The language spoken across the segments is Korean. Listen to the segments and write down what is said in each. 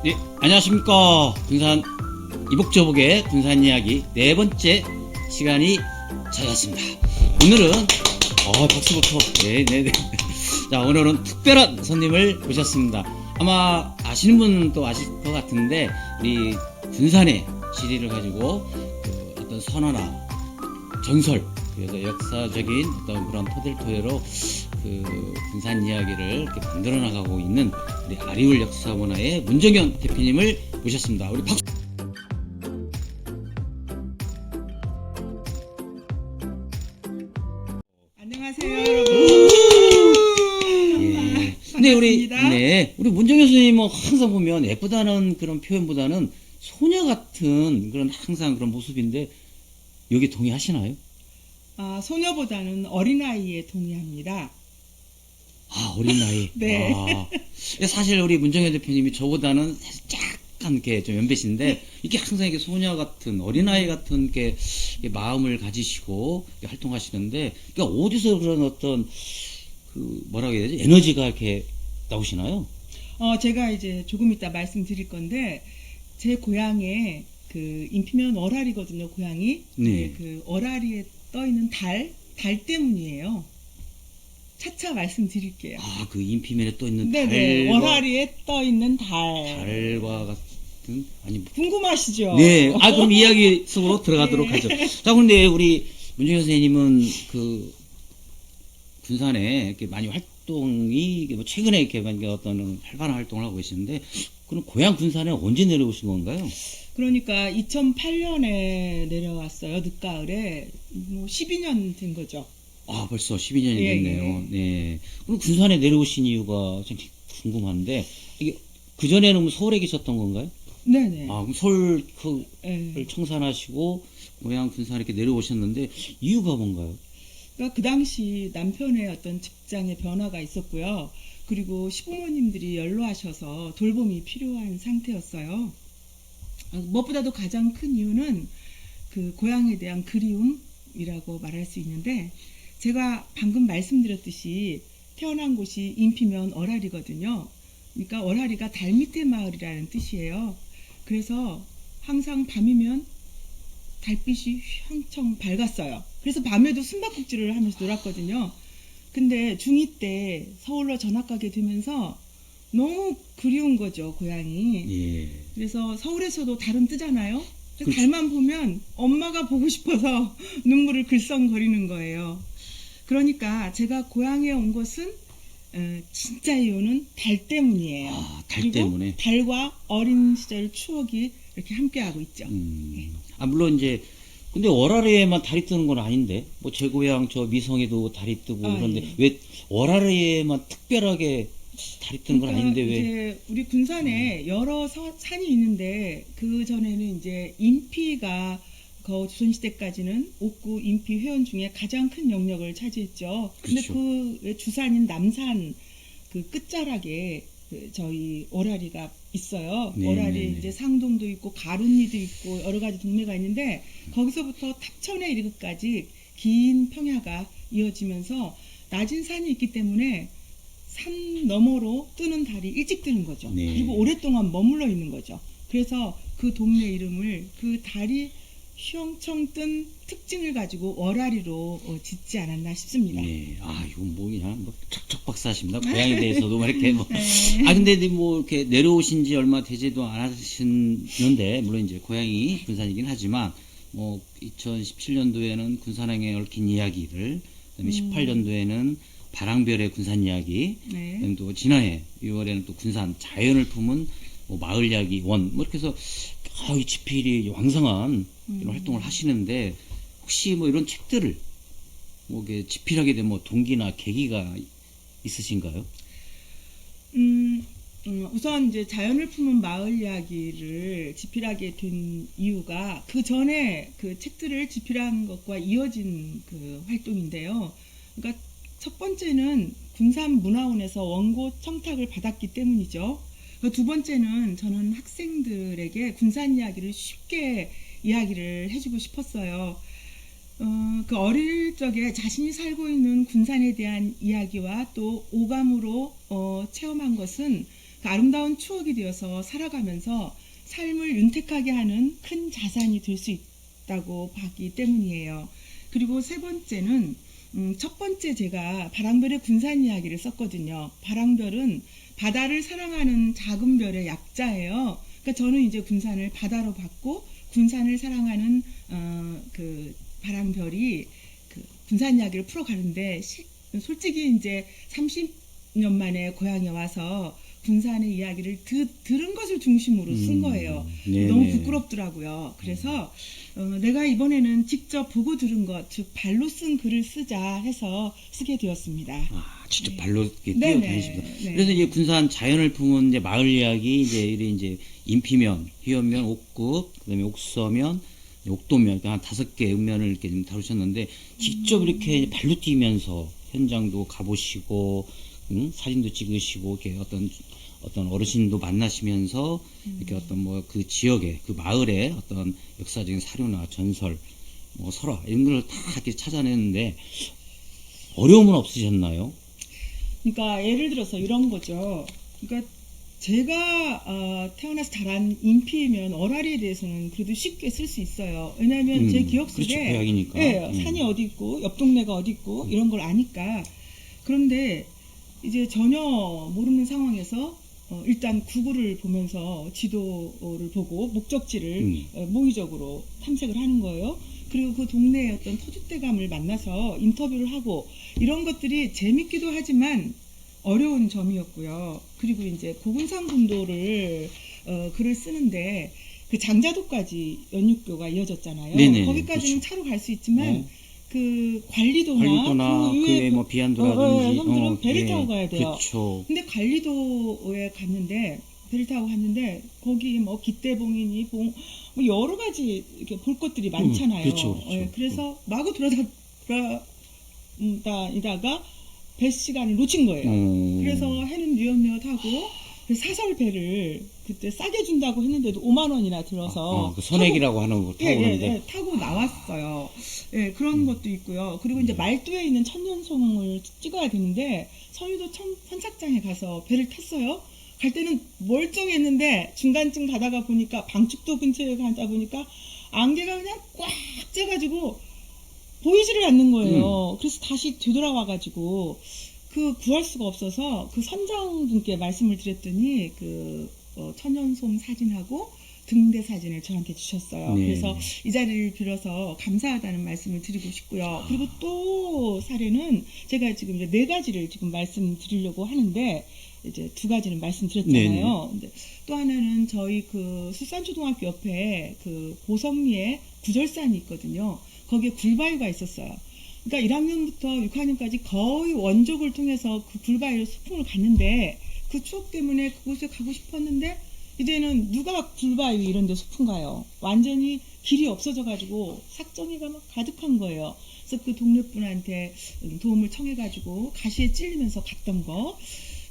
네, 안녕하십니까. 군산 이북저북의 군산 이야기 네 번째 시간이 찾아왔습니다. 오늘은 박수부터. 네네네. 자, 오늘은 특별한 손님을 모셨습니다. 아마 아시는 분은 또 아실 것 같은데 우리 군산의 지리를 가지고 어떤 선화나 전설, 그래서 역사적인 어떤 그런 토대로 군산 이야기를 이렇게 만들어 나가고 있는 우리 아리울 역사문화의 문정현 대표님을 모셨습니다. 우리 박수. 안녕하세요, 여러분. 예. 근데 우리 문정현 선생님은 항상 보면 예쁘다는 그런 표현보다는 소녀 같은 그런 항상 그런 모습인데 여기 동의하시나요? 소녀보다는 어린아이에 동의합니다. 어린아이. 네. 사실 우리 문정현 대표님이 저보다는 약간 이렇게 좀 연배신데, 이게 항상 이게 소녀 같은, 어린아이 같은 이렇게 마음을 가지시고 활동하시는데, 그러니까 어디서 그런 어떤, 뭐라고 해야 되지? 에너지가 이렇게 나오시나요? 제가 이제 조금 이따 말씀드릴 건데, 제 고향에 인피면 월알이거든요, 고향이. 네. 그 월알이에 떠 있는 달 때문이에요. 차차 말씀드릴게요. 그 인피면에 떠 있는 네네. 달과, 월알이에 떠 있는 달과 같은, 아니, 궁금하시죠? 네. 그럼 이야기 속으로 들어가도록 네. 하죠. 자, 근데 우리 문정현 선생님은 군산에 이렇게 많이 활동이, 뭐 최근에 이렇게 어떤 활발한 활동을 하고 계시는데, 그럼 고향 군산에 언제 내려오신 건가요? 그러니까 2008년에 내려왔어요. 늦가을에. 12년 된 거죠. 벌써 12년이 예, 됐네요. 예. 네. 그럼 군산에 내려오신 이유가 좀 궁금한데, 이게, 그전에는 서울에 계셨던 건가요? 네네. 그럼 서울 예. 청산하시고, 고향 군산 이렇게 내려오셨는데, 이유가 뭔가요? 그러니까 그 당시 남편의 어떤 직장의 변화가 있었고요. 그리고 시부모님들이 연로하셔서 돌봄이 필요한 상태였어요. 무엇보다도 가장 큰 이유는 그 고향에 대한 그리움이라고 말할 수 있는데, 제가 방금 말씀드렸듯이 태어난 곳이 인피면 월알이거든요. 그러니까 월알이가 달 밑의 마을이라는 뜻이에요. 그래서 항상 밤이면 달빛이 엄청 밝았어요. 그래서 밤에도 숨바꼭질을 하면서 놀았거든요. 근데 중2 때 서울로 전학 가게 되면서 너무 그리운 거죠, 고향이. 예. 그래서 서울에서도 달은 뜨잖아요. 그렇죠. 달만 보면 엄마가 보고 싶어서 눈물을 글썽거리는 거예요. 그러니까 제가 고향에 온 것은 진짜 이유는 달 때문이에요. 달 그리고 때문에? 달과 어린 시절 추억이 이렇게 함께하고 있죠. 물론 이제, 근데 월화리에만 달이 뜨는 건 아닌데, 뭐 제 고향 저 미성에도 달이 뜨고 그런데 예. 왜 월화리에만 특별하게 달이 뜨는 건 아닌데 왜? 이제 우리 군산에 여러 산이 있는데 그 전에는 이제 인피가 조선시대까지는 옥구 인피 회원 중에 가장 큰 영역을 차지했죠. 근데 그렇죠. 그 주산인 남산 그 끝자락에 저희 월알이가 있어요. 네, 월알이 네, 네. 이제 상동도 있고 가룬리도 있고 여러 가지 동네가 있는데 거기서부터 탑천에 이르기까지 긴 평야가 이어지면서 낮은 산이 있기 때문에 산 너머로 뜨는 달이 일찍 뜨는 거죠. 네. 그리고 오랫동안 머물러 있는 거죠. 그래서 그 동네 이름을 그 달이 휘영청 뜬 특징을 가지고 월알이로 짓지 않았나 싶습니다. 네. 이건 그냥 척척 박사십니다. 고향에 대해서도 뭐 이렇게 뭐. 네. 근데 뭐 이렇게 내려오신 지 얼마 되지도 않으셨는데, 물론 이제 고향이 군산이긴 하지만, 뭐 2017년도에는 군산항에 얽힌 이야기를, 그다음에 18년도에는 바랑별의 군산 이야기, 네. 그다음에 또 지난해 6월에는 또 군산 자연을 품은 뭐 마을 이야기 원, 뭐 이렇게 해서 이 지필이 왕성한 이런 활동을 하시는데, 혹시 뭐 이런 책들을 뭐 이렇게 집필하게 된 뭐 동기나 계기가 있으신가요? 우선 이제 자연을 품은 마을 이야기를 집필하게 된 이유가 그 전에 그 책들을 집필한 것과 이어진 그 활동인데요. 그러니까 첫 번째는 군산문화원에서 원고 청탁을 받았기 때문이죠. 두 번째는 저는 학생들에게 군산 이야기를 쉽게 이야기를 해주고 싶었어요. 그 어릴 적에 자신이 살고 있는 군산에 대한 이야기와 또 오감으로 체험한 것은 그 아름다운 추억이 되어서 살아가면서 삶을 윤택하게 하는 큰 자산이 될 수 있다고 봤기 때문이에요. 그리고 세 번째는 첫 번째 제가 바랑별의 군산 이야기를 썼거든요. 바랑별은 바다를 사랑하는 작은 별의 약자예요. 그러니까 저는 이제 군산을 바다로 봤고 군산을 사랑하는 그 바랑별이 그 군산 이야기를 풀어가는데 솔직히 이제 30년 만에 고향에 와서 군산의 이야기를 들은 것을 중심으로 쓴 거예요. 네네. 너무 부끄럽더라고요. 그래서 내가 이번에는 직접 보고 들은 것, 즉 발로 쓴 글을 쓰자 해서 쓰게 되었습니다. 아, 직접 발로 이렇게 네네. 뛰어다니십니다. 네. 그래서 이제 군산 자연을 품은 이제 마을 이야기, 이제 인피면, 희연면, 옥급, 그다음에 옥서면, 옥도면, 그러니까 한 5개 읍면을 이렇게 좀 다루셨는데, 직접 이렇게 발로 뛰면서 현장도 가보시고, 사진도 찍으시고, 이렇게 어떤 어르신도 만나시면서, 이렇게 어떤 뭐 그 지역의, 그 마을의 어떤 역사적인 사료나 전설, 뭐 설화, 이런 걸 다 이렇게 찾아내는데, 어려움은 없으셨나요? 그러니까 예를 들어서 이런 거죠. 그러니까 제가 태어나서 자란 인피면 어라리에 대해서는 그래도 쉽게 쓸 수 있어요. 왜냐하면 제 기억 속에 그렇죠, 고향이니까. 예, 산이 어디 있고 옆 동네가 어디 있고 이런 걸 아니까. 그런데 이제 전혀 모르는 상황에서 일단 구글을 보면서 지도를 보고 목적지를 모의적으로 탐색을 하는 거예요. 그리고 그 동네의 어떤 터줏대감을 만나서 인터뷰를 하고 이런 것들이 재밌기도 하지만 어려운 점이었고요. 그리고 이제 고군산 군도를 글을 쓰는데 그 장자도까지 연육교가 이어졌잖아요. 네네, 거기까지는 그렇죠. 차로 갈 수 있지만 그 관리도나 관리도나 그 그의 위에 뭐 비안도라든지 섬들은 배를 타고 가야 돼요. 그렇죠. 근데 관리도에 갔는데 배를 타고 갔는데 거기 뭐 깃대봉이니 뭐 여러 가지 이렇게 볼 것들이 많잖아요. 그렇죠. 그래서 마구 돌아다니다가 배 시간을 놓친 거예요. 그래서 해는 뉘엿뉘엿하고 사설 배를 그때 싸게 준다고 했는데도 5만 원이나 들어서 그 선액이라고 하는 거 타고 오는데 타고 나왔어요. 예, 그런 것도 있고요. 그리고 이제 말도에 있는 천년송을 찍어야 되는데 선유도 선착장에 가서 배를 탔어요. 갈 때는 멀쩡했는데 중간쯤 가다가 보니까 방축도 근처에 가다 보니까 안개가 그냥 꽉 쪄가지고 보이지를 않는 거예요. 그래서 다시 되돌아와가지고 그 구할 수가 없어서 그 선장분께 말씀을 드렸더니 그 천연솜 사진하고 등대 사진을 저한테 주셨어요. 네. 그래서 이 자리를 빌어서 감사하다는 말씀을 드리고 싶고요. 그리고 또 사례는 제가 지금 이제 4가지를 지금 말씀드리려고 하는데 이제 2가지는 말씀드렸잖아요. 근데 또 하나는 저희 그 수산초등학교 옆에 그 보성리에 구절산이 있거든요. 거기에 굴바위가 있었어요. 그러니까 1학년부터 6학년까지 거의 원족을 통해서 그 굴바위로 소풍을 갔는데 그 추억 때문에 그곳에 가고 싶었는데 이제는 누가 굴바위 이런 데 소풍 가요. 완전히 길이 없어져가지고 삭정이가 막 가득한 거예요. 그래서 그 동네 분한테 도움을 청해가지고 가시에 찔리면서 갔던 거.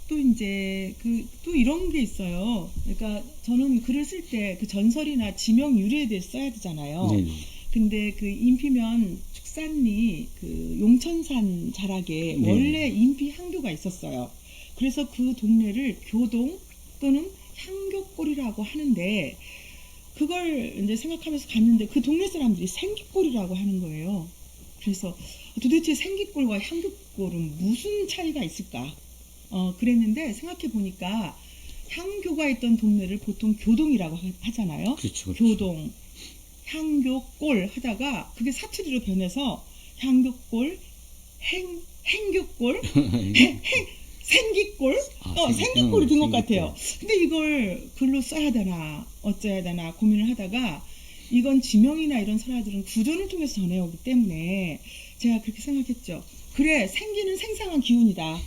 또 이제 또 이런 게 있어요. 그러니까 저는 글을 쓸 때 그 전설이나 지명 유래에 대해서 써야 되잖아요. 네네. 근데 그 인피면 축산리 그 용천산 자락에 네. 원래 인피 향교가 있었어요. 그래서 그 동네를 교동 또는 향교골이라고 하는데 그걸 이제 생각하면서 갔는데 그 동네 사람들이 생기골이라고 하는 거예요. 그래서 도대체 생기골과 향교골은 무슨 차이가 있을까? 그랬는데 생각해 보니까 향교가 있던 동네를 보통 교동이라고 하잖아요. 그렇죠. 교동, 향교골 하다가 그게 사투리로 변해서 향교골, 행교골, 생기골, 생기골이 된 것 같아요. 근데 이걸 글로 써야 되나 어쩌야 되나 고민을 하다가 이건 지명이나 이런 설화들은 구전을 통해서 전해오기 때문에 제가 그렇게 생각했죠. 그래, 생기는 생생한 기운이다.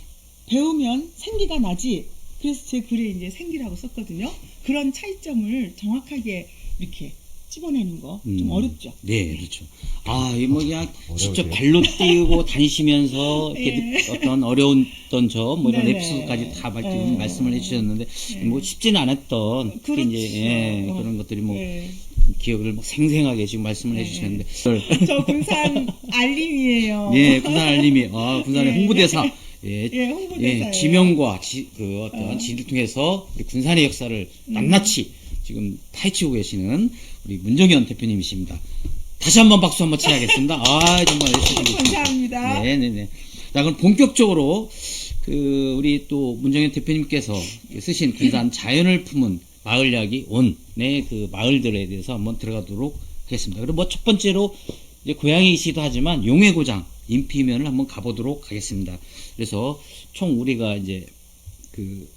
배우면 생기가 나지. 그래서 제 글에 이제 생기라고 썼거든요. 그런 차이점을 정확하게 이렇게 집어내는 거 좀 어렵죠. 네, 그렇죠. 이 뭐 그냥 직접 발로 뛰고 다니시면서 이렇게 어떤 어려웠던 점, 뭐 이런 네네. 에피소드까지 다 말씀을 해주셨는데 뭐 쉽지는 않았던 특히 그렇죠. 이제 그런 것들이 뭐 네. 기억을 뭐 생생하게 지금 말씀을 해주시는데. 저 군산 알림이에요. 네, 군산 알림이 군산의 네. 홍보대사. 예, 홍보대사예요. 지명과 그 어떤 지를 통해서 우리 군산의 역사를 낱낱이 지금 파헤치고 계시는 우리 문정현 대표님이십니다. 다시 한번 박수 한번 쳐야겠습니다. 아, 정말 열심히 감사합니다. 네네네. 자, 그럼 본격적으로 그 우리 또 문정현 대표님께서 쓰신 군산 자연을 품은 마을 이야기 온의 그 마을들에 대해서 한번 들어가도록 하겠습니다. 그리고 뭐 첫 번째로 이제 고향이시기도 하지만 용해고장 인피면을 한번 가보도록 하겠습니다. 그래서 총 우리가 이제 그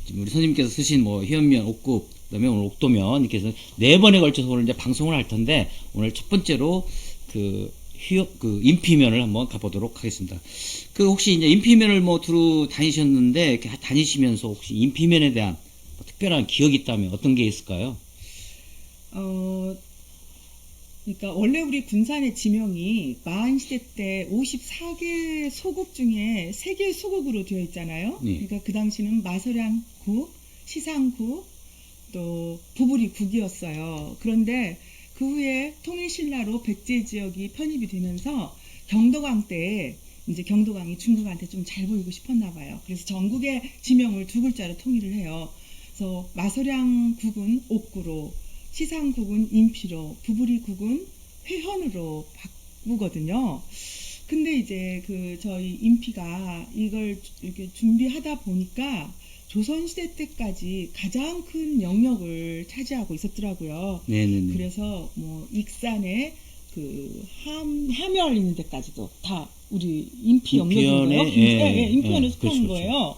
지금 우리 선생님께서 쓰신 뭐 희연면, 옥굽, 그다음에 오늘 옥도면 이렇게 해서 4번에 걸쳐서 오늘 이제 방송을 할 텐데 오늘 첫 번째로 그 인피면을 한번 가보도록 하겠습니다. 그 혹시 이제 인피면을 뭐 두루 다니셨는데 이렇게 다니시면서 혹시 인피면에 대한 뭐 특별한 기억이 있다면 어떤 게 있을까요? 그러니까 원래 우리 군산의 지명이 마한시대 때 54개 소국 중에 3개 소국으로 되어 있잖아요. 네. 그러니까 그 당시는 마서량국, 시상국, 또 부부리국이었어요. 그런데 그 후에 통일신라로 백제 지역이 편입이 되면서 경도강 때 이제 경도강이 중국한테 좀 잘 보이고 싶었나 봐요. 그래서 전국의 지명을 2글자로 통일을 해요. 그래서 마서량국은 옥구로, 시상국은 인피로, 부부리국은 회현으로 바꾸거든요. 근데 이제 그 저희 인피가 이걸 이렇게 준비하다 보니까 조선시대 때까지 가장 큰 영역을 차지하고 있었더라고요. 네네네. 그래서 뭐 익산에 그 함열 있는 데까지도 다 우리 인피 영역인 거예요. 인피현에 속하는 그렇죠, 거예요.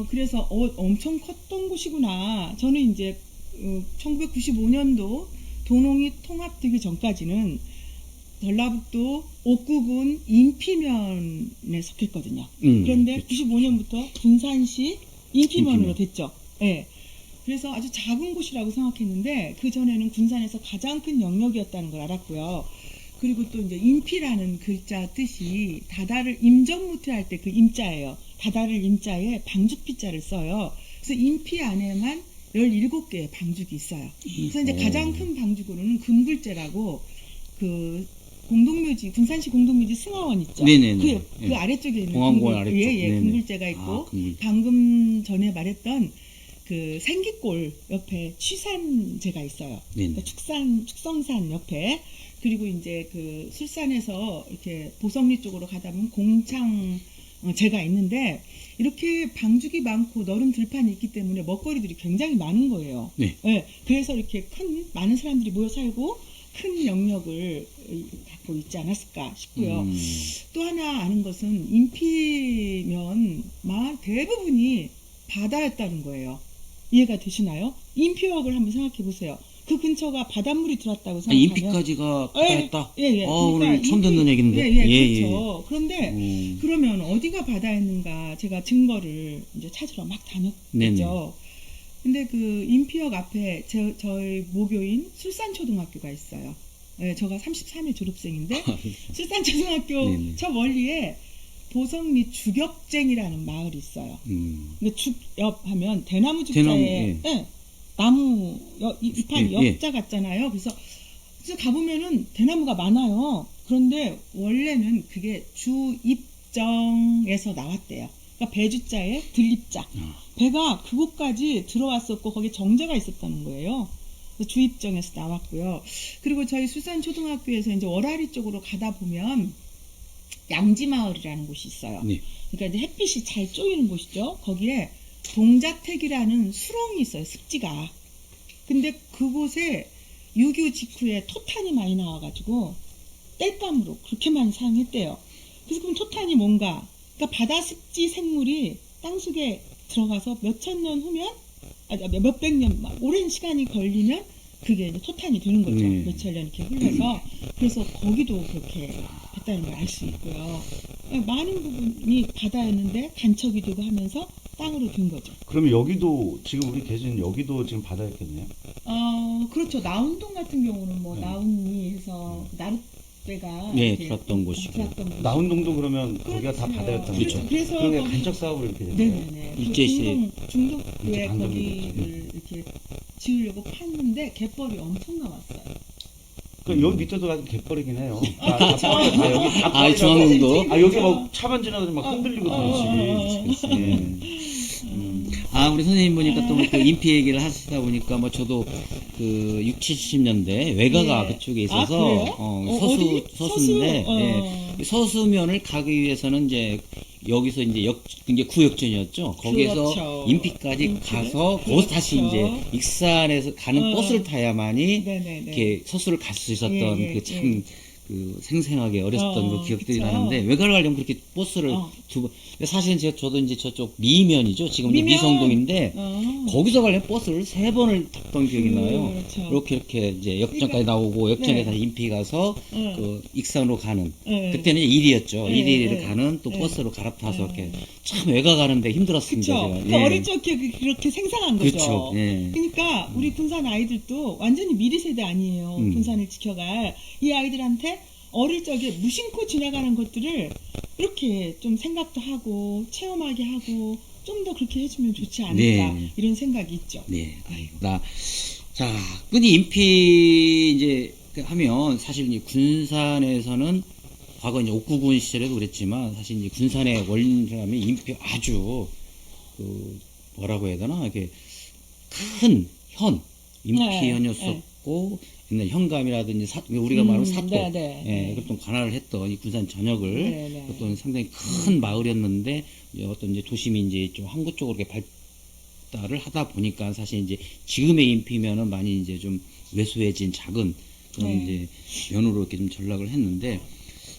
그래서 엄청 컸던 곳이구나. 저는 이제 1995년도 도농이 통합되기 전까지는 전라북도 옥구군 인피면에 속했거든요. 그런데 그렇죠. 95년부터 군산시 인피면으로 인피면. 됐죠. 예. 그래서 아주 작은 곳이라고 생각했는데 그 전에는 군산에서 가장 큰 영역이었다는 걸 알았고요. 그리고 또 이제 인피라는 글자 뜻이 다다를 임전무퇴할 때 그 임자예요. 다다를 임자에 방죽피자를 써요. 그래서 인피 안에만 17개의 방죽이 있어요. 그래서 이제 가장 큰 방죽으로는 금굴제라고 그 공동묘지, 군산시 공동묘지 승하원 있죠. 네네네. 그 아래쪽에 있는 공항공원 아래쪽. 네네. 금굴제가 있고 금굴. 방금 전에 말했던 그 생기골 옆에 취산제가 있어요. 네네. 그러니까 축성산 옆에. 그리고 이제 그 술산에서 이렇게 보성리 쪽으로 가다 보면 공창제가 있는데 이렇게 방죽이 많고 너른 들판이 있기 때문에 먹거리들이 굉장히 많은 거예요. 네. 네, 그래서 이렇게 많은 사람들이 모여 살고 큰 영역을 갖고 있지 않았을까 싶고요. 또 하나 아는 것은 인피면 대부분이 바다였다는 거예요. 이해가 되시나요? 인피역을 한번 생각해 보세요. 그 근처가 바닷물이 들어왔다고 생각하면 인피까지가 바다였다? 예. 오늘 처음 듣는 얘기인데. 그렇죠. 그런데 그러면 어디가 바다였는가 제가 증거를 이제 찾으러 막 다녔죠. 네네. 근데 그 인피역 앞에 저희 모교인 술산초등학교가 있어요. 네, 제가 33회 졸업생인데 술산초등학교 네네. 저 멀리에 보성리 주겹쟁이라는 마을이 있어요. 근데 죽엽 하면 대나무 죽자에 나무 잎판 엽자 같잖아요. 그래서 가보면은 대나무가 많아요. 그런데 원래는 그게 주입정에서 나왔대요. 그러니까 배주자에 들립자. 배가 그곳까지 들어왔었고 거기에 정자가 있었다는 거예요. 그래서 주입정에서 나왔고요. 그리고 저희 수산초등학교에서 이제 월아리 쪽으로 가다 보면 양지마을이라는 곳이 있어요. 네. 그러니까 이제 햇빛이 잘 쪼이는 곳이죠. 거기에 동자택이라는 수렁이 있어요. 습지가. 근데 그곳에 유교 직후에 토탄이 많이 나와가지고 땔감으로 그렇게 많이 사용했대요. 그래서 그럼 토탄이 뭔가? 그러니까 바다 습지 생물이 땅속에 들어가서 몇천 년 후면, 몇백 년, 오랜 시간이 걸리면 그게 이제 토탄이 되는 거죠. 몇천 년 이렇게 흘러서. 그래서 거기도 그렇게 됐다는 걸 알 수 있고요. 많은 부분이 바다였는데 간척이 되고 하면서 땅으로 된 거죠. 그러면 여기도 지금 우리 계신 여기도 지금 바다였겠네요. 그렇죠. 나운동 같은 경우는 뭐 나운리 해서 나룻배가 들었던 곳이고. 나운동도 그러면 거기가 다 바다였다는 그렇죠. 거죠. 그래서 그러니까 거기- 간척 사업을 이렇게 된 거예요. 네네네. 일제시대. 중독에 방금 거기를 이렇게 지으려고 팠는데 갯벌이 엄청 나왔어요. 그러니까 여기 밑에도 아주 갯벌이긴 해요. 다 여기 다 아, 뻘이라고. 중앙릉도. 아 여기 막 차만 지나가도 막 흔들리거든요. 집이. 아, 우리 선생님 보니까 또 그 인피 얘기를 하시다 보니까 뭐 저도 그 6, 70년대 외가가 예. 그쪽에 아, 있어서 그래요? 어디? 서수인데 서수? 예. 서수면을 가기 위해서는 이제 여기서 이제 이게 구역전이었죠. 거기에서 그렇죠. 인피까지 인피를? 가서 거기서 다시 그렇죠. 이제 익산에서 가는 버스를 타야만이 네네네. 이렇게 서수를 갈 수 있었던 예, 예, 그 참 그 생생하게 어렸었던 그 기억들이 그쵸. 나는데 외가를 가려면 그렇게 버스를 어. 두 번. 근데 사실은 저도 이제 저쪽 미면이죠. 지금 이제 미면. 미성동인데 어. 거기서 가려면 버스를 3번을 탔던 기억이 나요. 그렇죠. 이렇게 이제 역전까지 그러니까, 나오고 역전에 네. 다시 인피 가서 네. 그 익산으로 가는 네. 그때는 이제 일이었죠. 네, 일일이를 네. 가는 또 네. 버스로 갈아타서 네. 이렇게 참 외가 가는데 힘들었습니다. 그쵸. 제가. 그 어릴 적 기억이 그렇게 생생한 거죠. 그렇죠. 예. 그러니까 우리 군산 아이들도 완전히 미리 세대 아니에요. 군산을 지켜갈 이 아이들한테 어릴 적에 무심코 지나가는 것들을 이렇게 좀 생각도 하고 체험하게 하고 좀 더 그렇게 해주면 좋지 않을까 네. 이런 생각이 있죠. 네, 아이고. 자, 끈이 인피 이제 하면 사실 이제 군산에서는 과거 이제 옥구군 시절에도 그랬지만 사실 이제 군산의 원림하면 인피 아주 그 뭐라고 해야 되나 이렇게 큰 현, 인피현이었었고 옛날 현감이라든지 우리가 말하는 사또, 네, 네. 예, 어떤 관할을 했던 이 군산 전역을 네, 네. 어떤 상당히 큰 마을이었는데 이제 어떤 이제 도심이 이제 좀 항구 쪽으로 이렇게 발달을 하다 보니까 사실 이제 지금의 인피면은 많이 이제 좀 왜소해진 작은 그런 네. 이제 면으로 이렇게 좀 전락을 했는데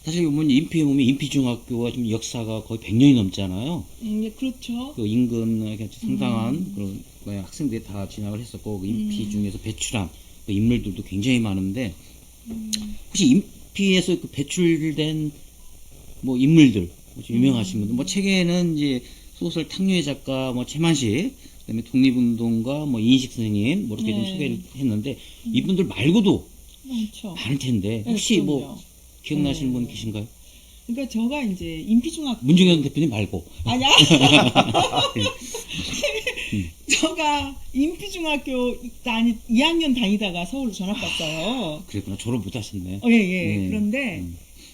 사실 보면 인피에 보면 인피중학교가 좀 역사가 거의 100년이 넘잖아요. 예, 그렇죠. 그 인근 상당한 그런 학생들이 다 진학을 했었고 그 인피 중에서 배출한 그 인물들도 굉장히 많은데 혹시 인피에서 그 배출된 뭐 인물들 혹시 유명하신 분들 뭐 책에는 이제 소설 탕류의 작가 뭐 최만식 그다음에 독립운동가 뭐 이인식 선생님 뭐 이렇게 좀 네. 소개를 했는데 이분들 말고도 많죠. 많을 텐데 네, 혹시 뭐 그럼요. 기억나시는 네. 분 계신가요? 그러니까 저가 이제 인피중학교 문중현 대표님 말고 아니야. 저가 인피중학교 2학년 다니다가 서울로 전학 갔어요. 그랬구나 졸업 못하셨네. 예, 예. 네. 그런데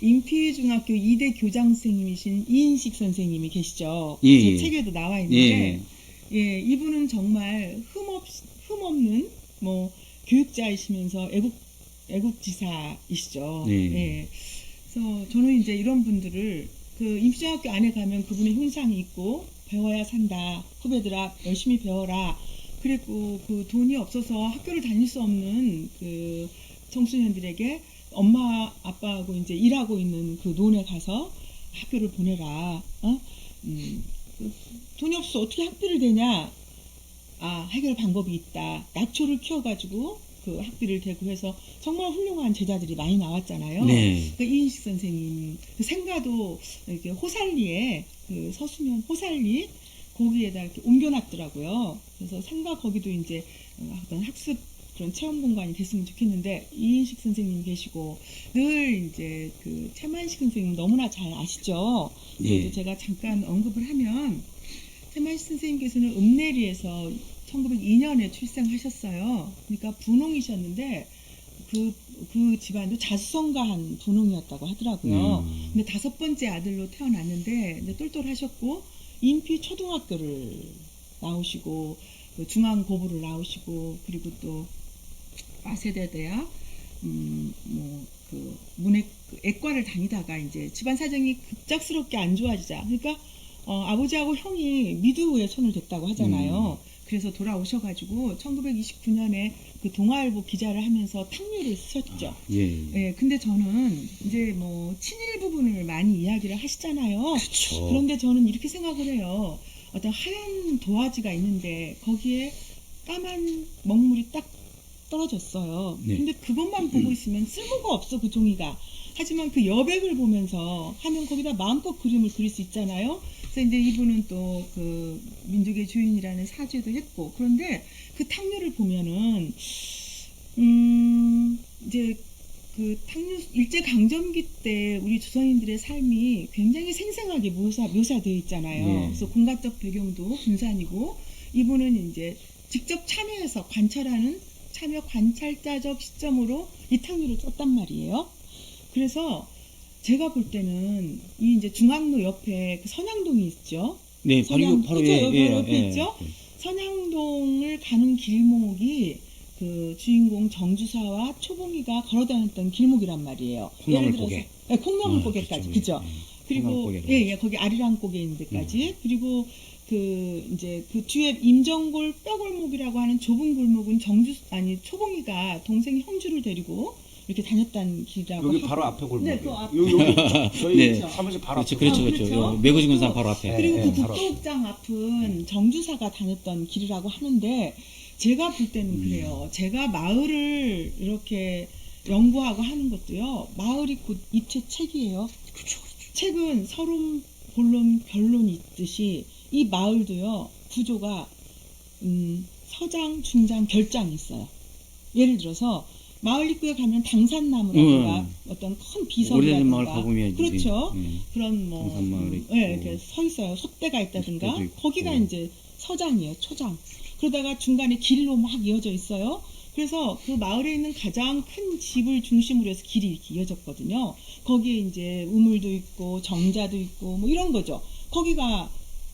인피중학교 2대 교장 선생님이신 이인식 선생님이 계시죠. 예, 제 예. 책에도 나와 있는데, 예. 예, 이분은 정말 흠없는 뭐 교육자이시면서 애국지사이시죠. 네. 예. 그래서 저는 이제 이런 분들을 그 인피중학교 안에 가면 그분의 훈상이 있고 배워야 산다. 후배들아 열심히 배워라. 그리고 그 돈이 없어서 학교를 다닐 수 없는 그 청소년들에게 엄마 아빠하고 이제 일하고 있는 그 논에 가서 학교를 보내라. 돈이 없어 어떻게 학비를 대냐? 아 해결 방법이 있다. 약초를 키워가지고 그 학비를 대고 해서 정말 훌륭한 제자들이 많이 나왔잖아요. 네. 그 이인식 선생님 그 생가도 이렇게 호살리에 그 서수면 호살리 거기에다 이렇게 옮겨놨더라고요. 그래서 생가 거기도 이제 어떤 학습 그런 체험 공간이 됐으면 좋겠는데 이인식 선생님 계시고 늘 이제 그 최만식 선생님 너무나 잘 아시죠. 예. 그래서 제가 잠깐 언급을 하면 최만식 선생님께서는 읍내리에서 1902년에 출생하셨어요. 그러니까 분홍이셨는데 그 집안도 자수성가한 분홍이었다고 하더라고요. 근데 5번째 아들로 태어났는데 이제 똘똘하셨고 인피 초등학교를 나오시고 그 중앙고부를 나오시고 그리고 또 마세대 대학 그 문해 애과를 다니다가 이제 집안 사정이 급작스럽게 안 좋아지자 그러니까 아버지하고 형이 미두에 손을 댔다고 하잖아요. 그래서 돌아오셔가지고 1929년에 그 동아일보 기자를 하면서 탕류를 쓰셨죠. 예. 예, 근데 저는 이제 뭐 친일 부분을 많이 이야기를 하시잖아요. 그쵸. 그런데 저는 이렇게 생각을 해요. 어떤 하얀 도화지가 있는데 거기에 까만 먹물이 딱 떨어졌어요. 네. 근데 그것만 보고 있으면 쓸모가 없어 그 종이가. 하지만 그 여백을 보면서 하면 거기다 마음껏 그림을 그릴 수 있잖아요. 그래서 이제 이분은 또 그 민족의 주인이라는 사죄도 했고 그런데 그 탕류를 보면은 이제 그 탕류 일제 강점기 때 우리 조선인들의 삶이 굉장히 생생하게 묘사되어 있잖아요. 네. 그래서 공간적 배경도 군산이고 이분은 이제 직접 참여해서 관찰하는 참여 관찰자적 시점으로 이 탕류를 썼단 말이에요. 그래서 제가 볼 때는 이 이제 중앙로 옆에 그 선양동이 있죠. 네, 선양, 바로 그죠? 예, 여기 예, 옆에 예. 있죠? 선양동을 가는 길목이 그 주인공 정주사와 초봉이가 걸어다녔던 길목이란 말이에요. 콩나물 고개. 네, 콩나물 아, 고개까지, 그쵸, 그죠? 예. 그리고 콩나물 고개로. 예, 거기 아리랑 고개 있는 데까지. 그리고 그 이제 그 뒤에 임정골 뼈골목이라고 하는 좁은 골목은 초봉이가 동생 형주를 데리고 이렇게 다녔다는 길이라고 여기 하고. 바로 앞에 골목이에요. 네, 그 앞에. 여기 저희 네. 사무실 바로 그렇죠, 앞에. 그렇죠, 아, 그렇죠. 그렇죠. 매거진군산 바로 앞에. 그리고 네, 그 바로 국도극장 앞은 정주사가 다녔던 길이라고 하는데 제가 볼 때는 그래요. 제가 마을을 이렇게 연구하고 하는 것도요. 마을이 곧 입체 책이에요. 그렇죠. 책은 서론, 본론, 결론이 있듯이 이 마을도요. 구조가 서장, 중장, 결장이 있어요. 예를 들어서 마을 입구에 가면 당산나무라든가 어떤 큰 오래된 마을 비석이라든가 가보면 그렇죠. 예. 그런 뭐 당산마을이 있고. 이렇게 서 있어요. 솥대가 있다든가 솥대도 있고. 거기가 이제 서장이에요. 초장. 그러다가 중간에 길로 막 이어져 있어요. 그래서 그 마을에 있는 가장 큰 집을 중심으로 해서 길이 이렇게 이어졌거든요. 거기에 이제 우물도 있고 정자도 있고 뭐 이런 거죠. 거기가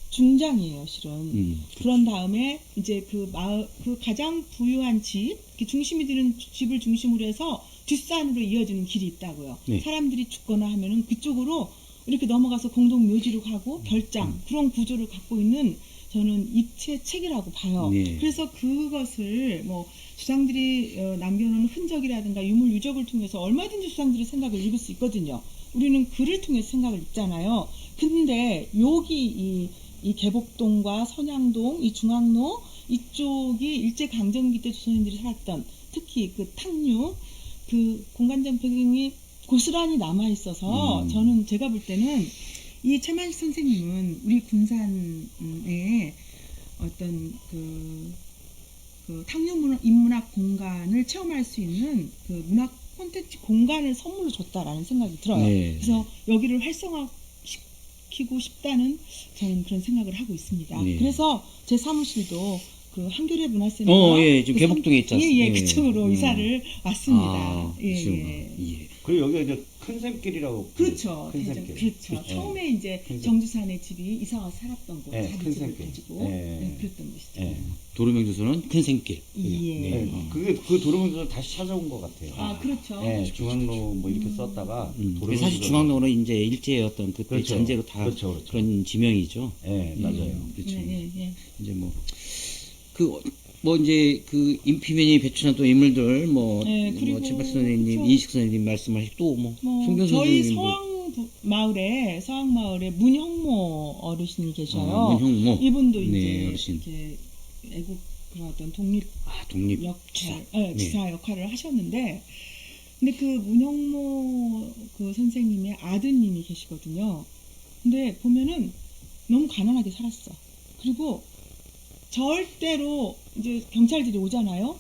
중장이에요, 실은. 그런 다음에 이제 그 마을, 그 가장 부유한 집, 이렇게 중심이 되는 집을 중심으로 해서 뒷산으로 이어지는 길이 있다고요. 네. 사람들이 죽거나 하면은 그쪽으로 이렇게 넘어가서 공동 묘지로 가고 결장, 그런 구조를 갖고 있는 저는 입체 책이라고 봐요. 네. 그래서 그것을 뭐 수상들이 남겨놓은 흔적이라든가 유물 유적을 통해서 얼마든지 수상들의 생각을 읽을 수 있거든요. 우리는 글을 통해서 생각을 읽잖아요. 근데 여기 이 개복동과 선양동, 이 중앙로 이쪽이 일제강점기 때 조선인들이 살았던 특히 그 탕류 그 공간적 배경이 고스란히 남아 있어서 저는 제가 볼 때는 이 최만식 선생님은 우리 군산에 어떤 그 탕류 인문학 공간을 체험할 수 있는 그 문학 콘텐츠 공간을 선물로 줬다라는 생각이 들어요. 네. 그래서 여기를 활성화시키고 싶다는 저는 그런 생각을 하고 있습니다. 네. 그래서 제 사무실도 그 한겨레 문화센터 예, 지금 개복동에 있지 않습니까? 예, 그쪽으로 이사를 왔습니다. 아, 예, 그러시구나. 예. 예. 그리고 여기가 이제 큰 샘길이라고. 그렇죠. 큰 대전, 샘길. 그렇죠. 처음에 이제 정주산의 집이 이사 와서 살았던 곳, 네, 자기 큰 집을 샘길. 가지고 네. 네, 그랬던 곳이죠. 예. 도로명주소는 큰 생길. 예. 네. 그게 그 도로명에서 다시 찾아온 것 같아요. 아, 그렇죠. 예, 중앙로 뭐 이렇게 썼다가 근데 사실 중앙로는 이제 일제의 어떤 그때 그렇죠. 전제로 다 그렇죠, 그렇죠. 런 지명이죠. 예, 맞아요. 그렇죠. 예. 이제 뭐 이제 그 인피면이 배출한 또 인물들 네, 그리고 칠박 선생님, 그쵸. 이인식 선생님 말씀하실 또뭐 송변 저희 선생님도 서항 마을에 문형모 어르신이 계셔요. 문형모. 이분도 네, 이제 어르신. 이렇게 애국 그런 어떤 독립 독립 역할, 네. 지사 역할을 하셨는데, 근데 그 문형모 그 선생님의 아드님이 계시거든요. 근데 보면은 너무 가난하게 살았어. 그리고 절대로 이제 경찰들이 오잖아요.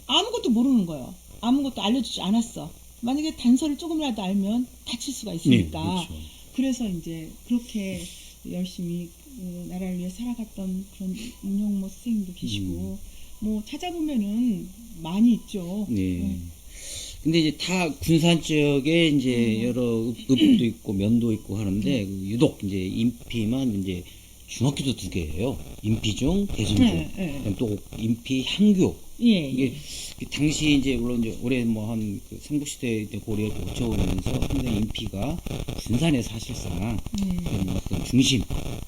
아무것도 모르는 거예요. 아무것도 알려주지 않았어. 만약에 단서를 조금이라도 알면 다칠 수가 있으니까. 네, 그렇죠. 그래서 이제 그렇게 열심히 나라를 위해 살아갔던 그런 문형모 선생님도 계시고, 뭐 찾아보면은 많이 있죠. 네. 근데 이제 다 군산 지역에 이제 여러 읍도 있고 면도 있고 하는데 유독 이제 인피만 이제 중학교도 2개예요. 인피중, 대중중. 그다음 또 인피 향교. 예. 이게 당시 이제 물론 이제 올해 뭐 한 그 삼국시대 때 고려를 거쳐오면서 상당히 인피가 군산에 사실상 그런 어떤 중심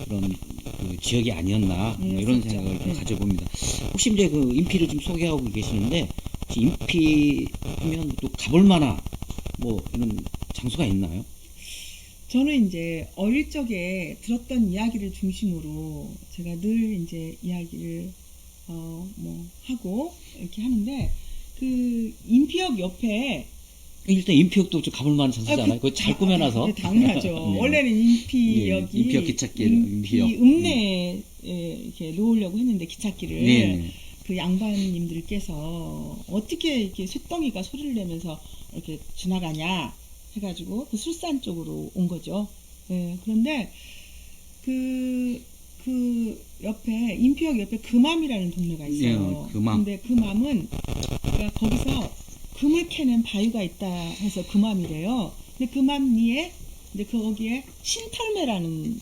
그런 그 지역이 아니었나 뭐 이런 그렇죠. 생각을 좀 가져봅니다. 혹시 이제 그 인피를 좀 소개하고 계시는데 혹시 인피 하면 또 가볼 만한 뭐 이런 장소가 있나요? 저는 이제 어릴 적에 들었던 이야기를 중심으로 제가 늘 이제 이야기를 뭐 하고 이렇게 하는데, 그 인피역 옆에 일단 인피역도 좀 가볼 만한 장소잖아요. 그거 잘 꾸며놔서. 네, 당연하죠. 네. 원래는 인피역이 네, 인피역 기찻길, 인피역. 읍내에 이렇게 놓으려고 했는데 기찻길을 네. 그 양반님들께서 어떻게 이렇게 쇳덩이가 소리를 내면서 이렇게 지나가냐 해가지고 그 술산 쪽으로 온 거죠. 네, 그런데 그 그 옆에 인피역 옆에 금암이라는 동네가 있어요. 네, 금암. 근데 금암은 그러니까 거기서 금을 캐는 바위가 있다 해서 금암이래요. 근데 금암 위에 근데 거기에 신털매라는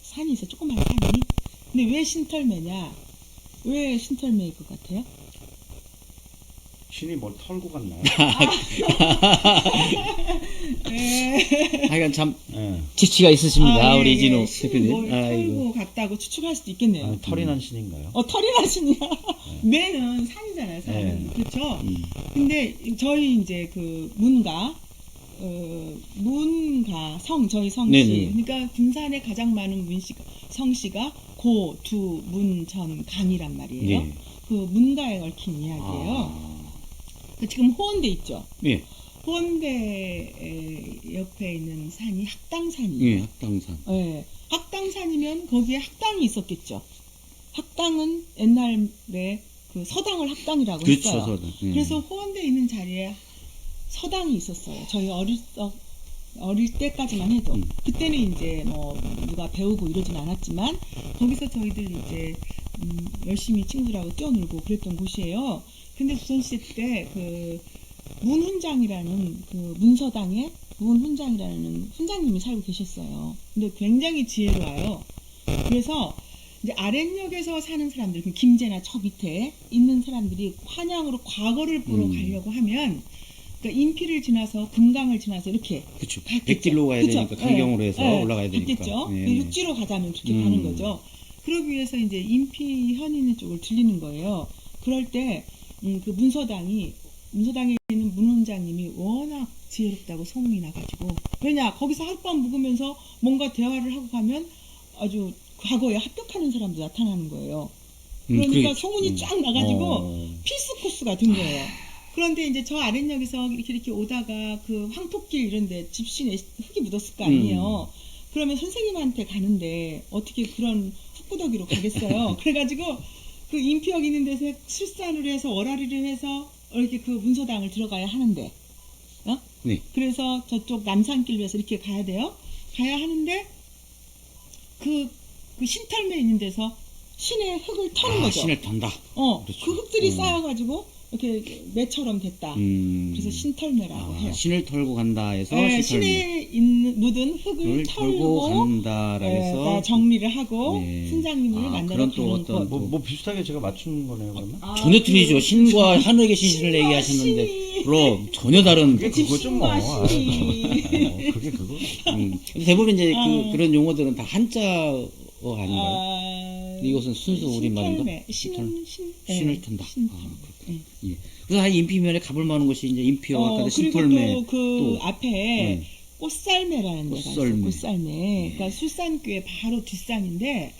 산이 있어. 조그만 산이. 근데 왜 신털매냐? 왜 신털매일 것 같아요? 신이 뭘 털고 갔나요? 네. 하여간 참 예. 재치가 있으십니다. 예, 우리 예. 진호 신이 대표님. 뭘 아이고. 털고 갔다고 추측할 수도 있겠네요. 아니, 털이 난 신인가요? 털이 나시냐? 매는 산이잖아요, 산은. 네. 그렇죠? 음. 근데 저희 이제 그 문가, 저희 성씨. 네네. 그러니까 군산에 가장 많은 성씨가 고, 두, 문, 전, 강이란 말이에요. 네. 그 문가에 얽힌 이야기예요. 그 지금 호원대 있죠? 예. 호원대 옆에 있는 산이 학당산이에요. 예, 학당산. 예, 학당산이면 거기에 학당이 있었겠죠. 학당은 옛날에 그 서당을 학당이라고 그렇죠, 했어요. 서당. 예. 그래서 호원대에 있는 자리에 서당이 있었어요. 저희 어릴 때까지만 해도. 그때는 이제 뭐 누가 배우고 이러진 않았지만 거기서 저희들 이제 열심히 친구들하고 뛰어놀고 그랬던 곳이에요. 근데 조선시대 때 그 문훈장이라는 그 문서당에 문훈장이라는 훈장님이 살고 계셨어요. 근데 굉장히 지혜로워요. 그래서 이제 아랫역에서 사는 사람들, 그 김제나 저 밑에 있는 사람들이 한양으로 과거를 보러 가려고 하면, 그러니까 인피를 지나서 금강을 지나서 이렇게 그렇죠. 갔겠죠. 백길로 가야 그쵸? 되니까 강경으로 해서 네, 올라가야 되니까. 갔겠죠. 예, 그 예. 육지로 가자면 그렇게 가는 거죠. 그러기 위해서 이제 인피 현 있는 쪽을 들리는 거예요. 그럴 때 그 문서당에 있는 문원장님이 워낙 지혜롭다고 소문이 나가지고, 왜냐 거기서 하룻밤 묵으면서 뭔가 대화를 하고 가면 아주 과거에 합격하는 사람도 나타나는 거예요. 그러니까 그러겠죠. 소문이 쫙 나가지고 필수 코스가 된 거예요. 그런데 이제 저 아랫역에서 이렇게 오다가 그 황토길 이런데 집신에 흙이 묻었을 거 아니에요. 그러면 선생님한테 가는데 어떻게 그런 흙구더기로 가겠어요. 그래가지고 그 인피역 있는 데서 술산을 해서 월화리를 해서 이렇게 그 문서당을 들어가야 하는데, 네. 그래서 저쪽 남산길로 해서 이렇게 가야 돼요. 가야 하는데 그 신털매 있는 데서 신의 흙을 터는 거죠. 신을 턴다. 그렇죠. 그 흙들이 쌓여가지고 이렇게 매처럼 됐다. 그래서 신털매라고 해요. 신을 털고 간다 해서 네, 신털매. 신에 묻은 흙을 털고 털고 간다라 해서 다 정리를 하고 네. 훈장님을 만나러 그런 또 가는 어떤 것. 뭐 비슷하게 제가 맞추는 거네요, 그러면? 전혀 틀리죠. 신과 하늘에 계신 신을 신과 얘기하셨는데 신이. 그럼 전혀 다른. 그게 그거죠, 뭐. 집신과 신이. 그게 그거. 대부분 이제 아. 그런 용어들은 다 한자어 아닌가요? 이것은 순수 우리말인가? 신은 신을 턴다. 신털. 예. 그래서 한 인피면에 가볼 만한 곳이 이제 인피역 아까 그리고 신털매. 또 그 앞에 꽃살매라는 데가 있어요. 꽃살매. 꽃살매. 그러니까 술산교의 바로 뒷산인데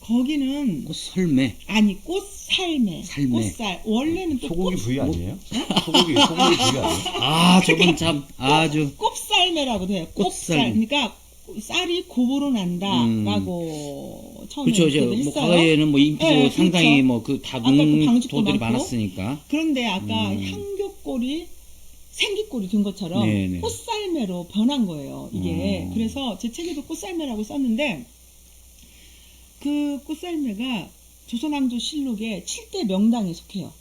거기는 꽃설매. 아니 꽃살매. 살매. 꽃살. 원래는 또 소고기 꽃, 부위 아니에요? 소고기 부위 아니에요? 저건 참 아주 꽃살매라고 돼요. 꽃살. 꽃살매. 그러니까 쌀이 고보로 난다라고 처음에 그렇죠. 얘기를 뭐 했어요. 과거에는 뭐 인피도 네, 상당히 그렇죠. 뭐 그 아까 그 방죽도 다궁도들이 많고. 많았으니까. 그런데 아까 향교골이 생기골이 된 것처럼 네네. 꽃살매로 변한 거예요. 이게 그래서 제 책에도 꽃살매라고 썼는데 그 꽃살매가 조선왕조실록에 7대 명당에 속해요.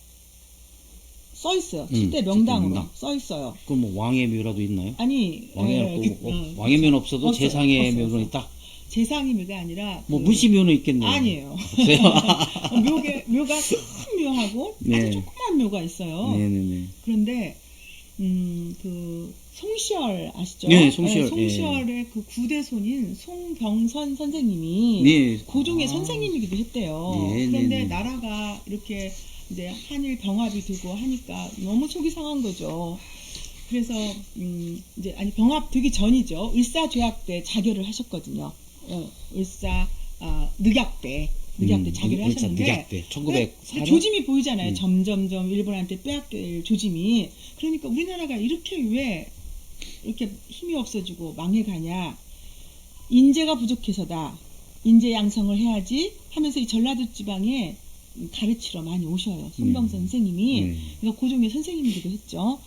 써 있어요. 7대 명당으로 명당. 써 있어요. 그럼 뭐 왕의 묘라도 있나요? 아니 왕의 왕의 묘는 없어도 없어요. 재상의 없어요. 묘는 있다. 재상의 묘가 아니라 뭐 그- 문시묘는 있겠네요. 아니에요. 없어요? 묘가 큰 묘하고 네. 아주 조그만 묘가 있어요. 네네네. 그런데 그 송시열 아시죠? 네, 송시열. 송시열의 그 구대손인 송병선 선생님이 네. 고종의 선생님이기도 했대요. 네, 그런데 네, 네. 나라가 이렇게 이제 한일 병합이 되고 하니까 너무 속이 상한 거죠. 그래서 이제 아니 병합 되기 전이죠. 을사죄악 때 자결을 하셨거든요. 늑약 때 자결을 하셨는데 늑약 때 근데 1904년. 조짐이 보이잖아요. 점점점 일본한테 빼앗길 조짐이. 그러니까 우리나라가 이렇게 왜 이렇게 힘이 없어지고 망해가냐. 인재가 부족해서다. 인재 양성을 해야지 하면서 이 전라도 지방에 가르치러 많이 오셔요. 손병선 선생님이. 그러니까 고종의 선생님이기도 했죠.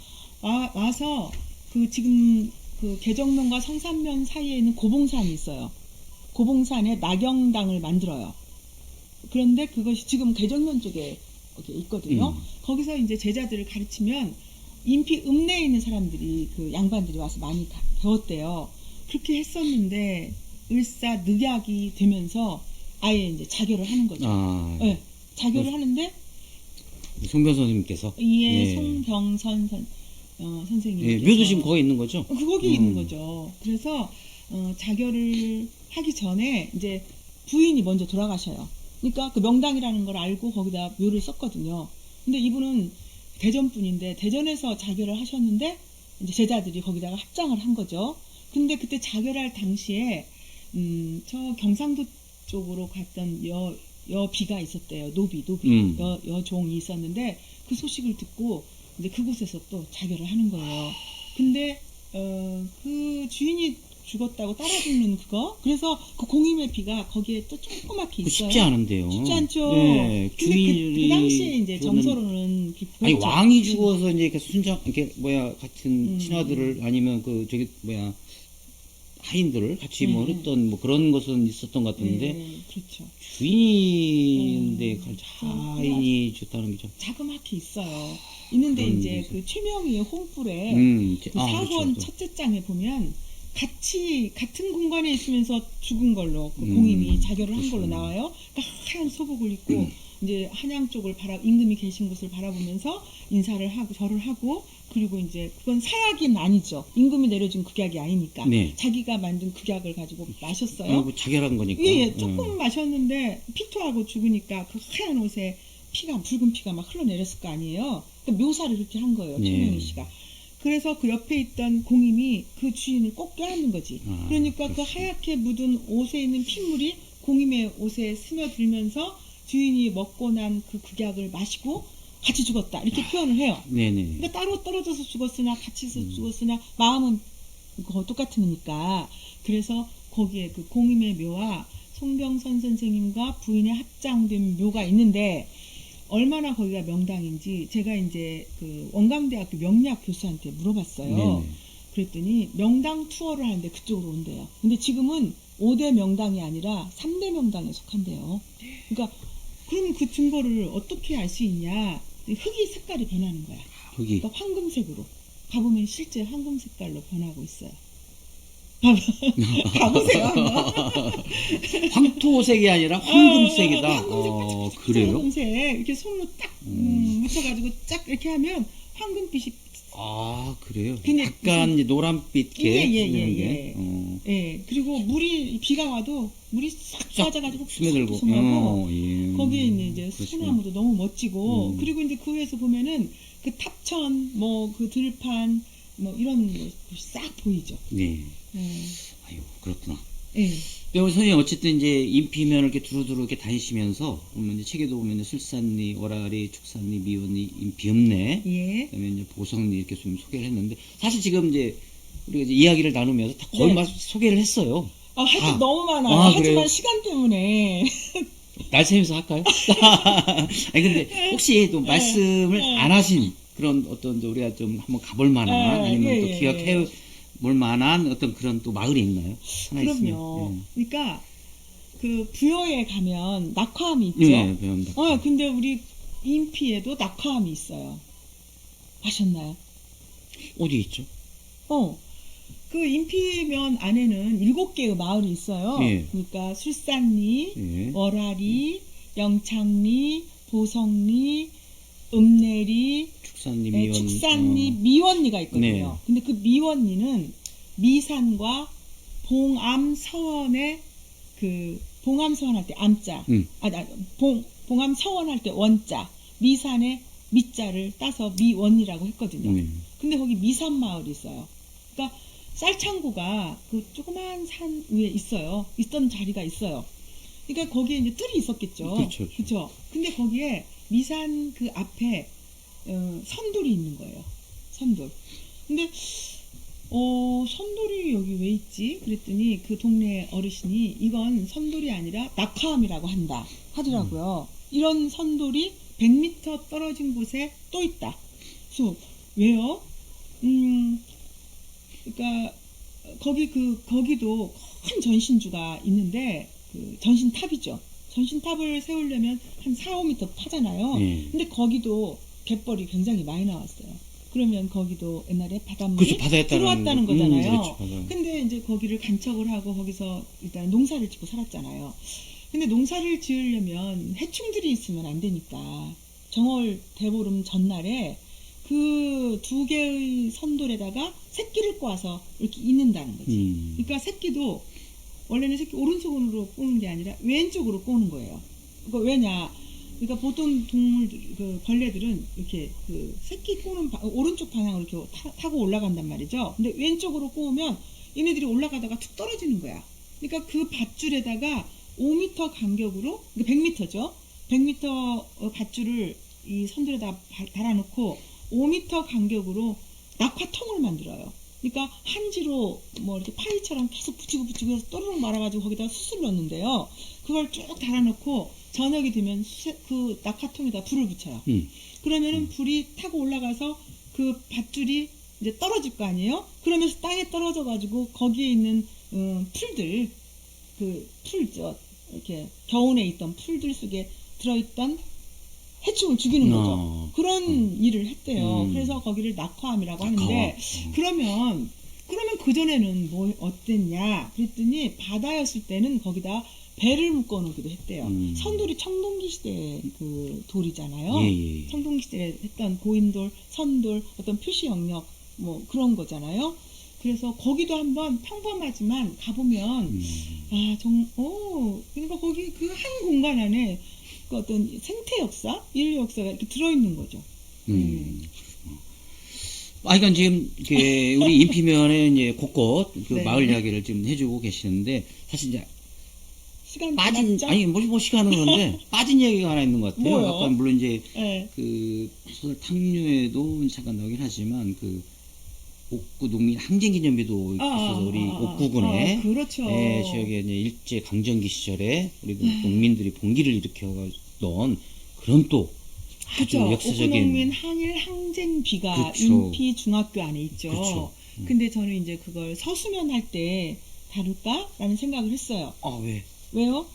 와서 그 지금 그 계정면과 성산면 사이에 있는 고봉산이 있어요. 고봉산에 나경당을 만들어요. 그런데 그것이 지금 개정면 쪽에 이렇게 있거든요. 거기서 이제 제자들을 가르치면 인피 읍내에 있는 사람들이 그 양반들이 와서 많이 배웠대요. 그렇게 했었는데 을사늑약이 되면서 아예 이제 자결을 하는 거죠. 아, 네, 자결을 하는데 송변 선생님께서. 이에 예. 송병선 선생님께서 예, 묘도 지금 거기 있는 거죠? 거기 있는 거죠. 그래서 자결을 하기 전에 이제 부인이 먼저 돌아가셔요. 그러니까 그 명당이라는 걸 알고 거기다 묘를 썼거든요. 근데 이분은 대전 분인데 대전에서 자결을 하셨는데 이제 제자들이 거기다가 합장을 한 거죠. 근데 그때 자결할 당시에 저 경상도 쪽으로 갔던 여비가 있었대요. 노비 여종이 있었는데 그 소식을 듣고 이제 그곳에서 또 자결을 하는 거예요. 근데 그 주인이 죽었다고 따라 죽는 그거. 그래서 그 공임의 비가 거기에 또 조그맣게 그 있어요. 쉽지 않은데요. 쉽지 않죠. 네, 근데 그 당시에 이제 정서로는 아니 왕이 죽어서 이제 이렇게 순장 이렇게 뭐야 같은 신하들을 아니면 그 저기 뭐야 하인들을 같이 뭐 했던 뭐 그런 것은 있었던 것 같은데 네, 그렇죠. 주인인데 하인이 좋다는 게 좀. 자그맣게 있어요. 있는데 그런 이제 데서. 그 최명희의 홍불에 그 그 사권 첫째 장에 보면 같은 공간에 있으면서 죽은 걸로 그 공임이 자결을 한 걸로 나와요. 그러니까 하얀 소복을 입고 이제 한양 쪽을 임금이 계신 곳을 바라보면서 인사를 하고 절을 하고 그리고 이제 그건 사약은 아니죠. 임금이 내려준 극약이 아니니까 네. 자기가 만든 극약을 가지고 마셨어요. 뭐 자결한 거니까. 예, 조금 마셨는데 피토하고 죽으니까 그 하얀 옷에 붉은 피가 막 흘러내렸을 거 아니에요. 그러니까 묘사를 그렇게 한 거예요. 네. 최명희 씨가. 그래서 그 옆에 있던 공임이 그 주인을 꼭 껴안는 거지. 그러니까 그 하얗게 묻은 옷에 있는 핏물이 공임의 옷에 스며들면서 주인이 먹고 난 그 극약을 마시고 같이 죽었다. 이렇게 표현을 해요. 네네. 그러니까 따로 떨어져서 죽었으나 같이 죽었으나 마음은 똑같으니까. 그래서 거기에 그 공임의 묘와 송병선 선생님과 부인의 합장된 묘가 있는데 얼마나 거기가 명당인지 제가 이제 그 원광대학교 명리학 교수한테 물어봤어요. 네네. 그랬더니 명당 투어를 하는데 그쪽으로 온대요. 근데 지금은 5대 명당이 아니라 3대 명당에 속한대요. 그러니까 그럼 그 증거를 어떻게 알 수 있냐? 흙이 색깔이 변하는 거야. 흙이. 그러니까 황금색으로. 가보면 실제 황금 색깔로 변하고 있어요. 가보세요. 황토색이 아니라 황금색이다. 황금색, 그래요? 황금색. 이렇게 손으로 딱 묻혀가지고 쫙 이렇게 하면 황금빛이. 아, 그래요? 근데 약간 이제 노란빛 게. 예. 그리고 비가 와도 물이 싹 빠져가지고 스며들고. 뽀송뽀송하고 예. 거기에 있는 이제 그러시구나. 소나무도 너무 멋지고 그리고 이제 그 위에서 보면은 그 탑천, 뭐 그 들판, 뭐 이런 것이 싹 보이죠. 네. 예. 아유, 그렇구나. 예. 근데 우리 선생님 어쨌든 이제 인피면을 이렇게 두루두루 이렇게 다니시면서 보면 이제 책에도 보면 이제 술산리, 월화리, 축산리, 미원리, 인피읍내, 예. 그다음에 이제 보성리 이렇게 좀 소개를 했는데 사실 지금 이제 우리가 이제 이야기를 나누면서 다 거의 네. 막 소개를 했어요. 할 게 아. 너무 많아요. 아, 하지만 그래요? 시간 때문에. 날 새면서 할까요? 아니 근데 혹시 또 말씀을 안 하신 그런 어떤 저 우리가 좀 한번 가볼 만한 아니면 또 기억해 볼 만한 어떤 그런 또 마을이 있나요? 하나 그럼요. 있으면. 그러니까 그 부여에 가면 낙화암이 있죠. 네, 배운다. 근데 우리 인피에도 낙화암이 있어요. 아셨나요? 어디 있죠? 그 인피면 안에는 7개의 마을이 있어요. 예. 그러니까 술산리, 예. 월화리, 영창리, 보성리, 읍내리, 축산리, 미원. 축산리, 미원리가 있거든요. 네. 근데 그 미원리는 미산과 봉암 서원의 그 봉암 서원할 때 암자, 봉암 서원할 때 원자, 미산의 미자를 따서 미원리라고 했거든요. 근데 거기 미산 마을이 있어요. 그러니까 쌀창고가 그 조그만 산 위에 있어요. 있던 자리가 있어요. 그러니까 거기에 이제 뜰이 있었겠죠. 그렇죠. 그렇죠. 근데 거기에 미산 그 앞에 선돌이 있는 거예요. 선돌. 근데 선돌이 여기 왜 있지? 그랬더니 그 동네 어르신이 이건 선돌이 아니라 낙화암이라고 한다 하더라고요. 이런 선돌이 100m 떨어진 곳에 또 있다. 그래서 왜요? 그러니까 거기도 큰 전신주가 있는데, 그 전신탑이죠. 전신탑을 세우려면 한 4, 5m 파잖아요. 예. 근데 거기도 갯벌이 굉장히 많이 나왔어요. 그러면 거기도 옛날에 바닷물이 그렇죠. 바다에 따른 들어왔다는 거잖아요. 그렇죠. 바다. 근데 이제 거기를 간척을 하고 거기서 일단 농사를 짓고 살았잖아요. 근데 농사를 지으려면 해충들이 있으면 안 되니까 정월 대보름 전날에 그 2개의 선돌에다가 새끼를 꼬아서 이렇게 잇는다는 거지. 그러니까 새끼도 원래는 새끼 오른손으로 꼬는 게 아니라 왼쪽으로 꼬는 거예요. 그거 왜냐? 그러니까 보통 동물들, 그 벌레들은 이렇게 그 새끼 꼬는 오른쪽 방향으로 이렇게 타고 올라간단 말이죠. 근데 왼쪽으로 꼬우면 얘네들이 올라가다가 툭 떨어지는 거야. 그러니까 그 밧줄에다가 5m 간격으로, 100m죠. 100m 밧줄을 이 선들에다 달아놓고 5m 간격으로 낙화통을 만들어요. 그러니까 한지로 뭐 이렇게 파이처럼 계속 붙이고 해서 또르륵 말아가지고 거기다 숯을 넣는데요. 그걸 쭉 달아놓고 저녁이 되면 그 낙화통에다 불을 붙여요. 그러면은 불이 타고 올라가서 그 밧줄이 이제 떨어질 거 아니에요? 그러면서 땅에 떨어져가지고 거기에 있는 풀들, 그 풀죠. 이렇게 겨운에 있던 풀들 속에 들어있던 해충을 죽이는 거죠. 그런 일을 했대요. 그래서 거기를 낙화암이라고 하는데, 그러면 그전에는 뭐 어땠냐? 그랬더니 바다였을 때는 거기다 배를 묶어 놓기도 했대요. 선돌이 청동기 시대 그 돌이잖아요. 예. 청동기 시대에 했던 고인돌, 선돌, 어떤 표시 영역, 뭐 그런 거잖아요. 그래서 거기도 한번 평범하지만 가보면, 그러니까 거기 그 한 공간 안에 그 어떤 생태 역사, 인류 역사가 이렇게 들어있는 거죠. 그러니까 지금 우리 인피면에 이제 곳곳 그 네. 마을 이야기를 지금 해주고 계시는데 사실 이제 시간 빠진 남았죠? 아니 뭐 시간은 그런데 빠진 이야기가 하나 있는 것 같아요. 뭐요? 아까 물론 이제 네. 그 소설 탕류에도 잠깐 나오긴 하지만 그 옥구 농민 항쟁기념비도 있어서 우리 옥구군에 그렇죠. 지역에 이제 일제 강점기 시절에 우리 그 농민들이 봉기를 일으켜던 그런 또 아주 그렇죠. 역사적인 옥구농민 항일 항쟁비가 그쵸. 인피 중학교 안에 있죠. 그쵸. 근데 저는 이제 그걸 서수면 할 때 다룰까라는 생각을 했어요. 왜? 왜요?